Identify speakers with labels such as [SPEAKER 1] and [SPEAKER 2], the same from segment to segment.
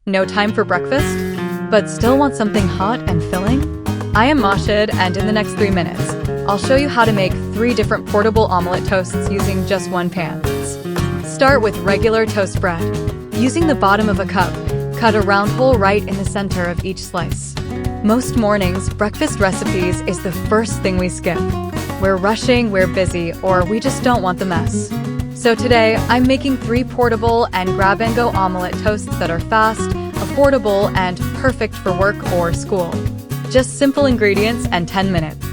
[SPEAKER 1] No time for breakfast? But still want something hot and filling? I am Mashid, and in the next 3 minutes, I'll show you how to make 3 different portable omelet toasts using just one pan. Start with regular toast bread. Using the bottom of a cup, cut a round hole right in the center of each slice. Most mornings, breakfast recipes is the first thing we skip. We're rushing, we're busy, or we just don't want the mess. So today, I'm making 3 portable and grab-and-go omelet toasts that are fast, affordable, and perfect for work or school. Just simple ingredients and 10 minutes.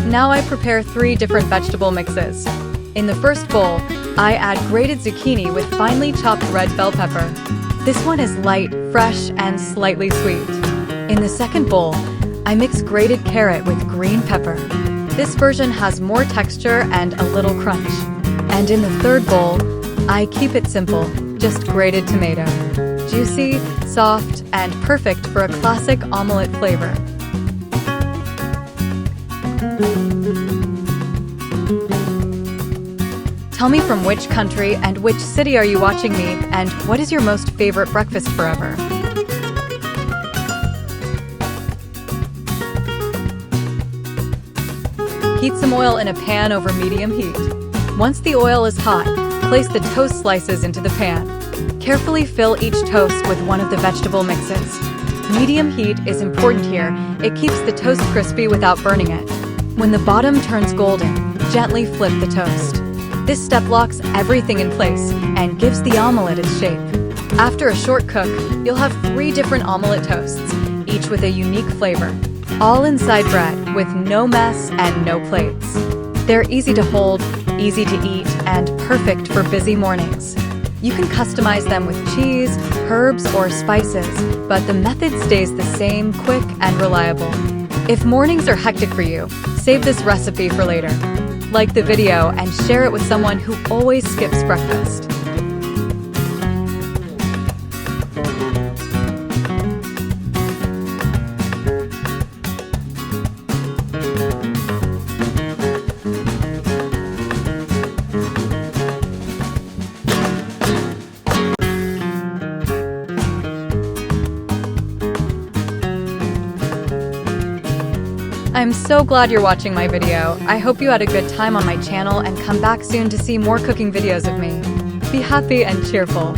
[SPEAKER 1] Now I prepare 3 different vegetable mixes. In the first bowl, I add grated zucchini with finely chopped red bell pepper. This one is light, fresh, and slightly sweet. In the second bowl, I mix grated carrot with green pepper. This version has more texture and a little crunch. And in the third bowl, I keep it simple, just grated tomato. Juicy, soft, and perfect for a classic omelet flavor. Tell me from which country and which city are you watching me, and what is your most favorite breakfast forever? Heat some oil in a pan over medium heat. Once the oil is hot, place the toast slices into the pan. Carefully fill each toast with one of the vegetable mixes. Medium heat is important here. It keeps the toast crispy without burning it. When the bottom turns golden, gently flip the toast. This step locks everything in place and gives the omelet its shape. After a short cook, you'll have 3 different omelet toasts, each with a unique flavor. All inside bread, with no mess and no plates. They're easy to hold, easy to eat, and perfect for busy mornings. You can customize them with cheese, herbs, or spices, but the method stays the same, quick and reliable. If mornings are hectic for you, save this recipe for later. Like the video and share it with someone who always skips breakfast. I'm so glad you're watching my video. I hope you had a good time on my channel and come back soon to see more cooking videos of me. Be happy and cheerful.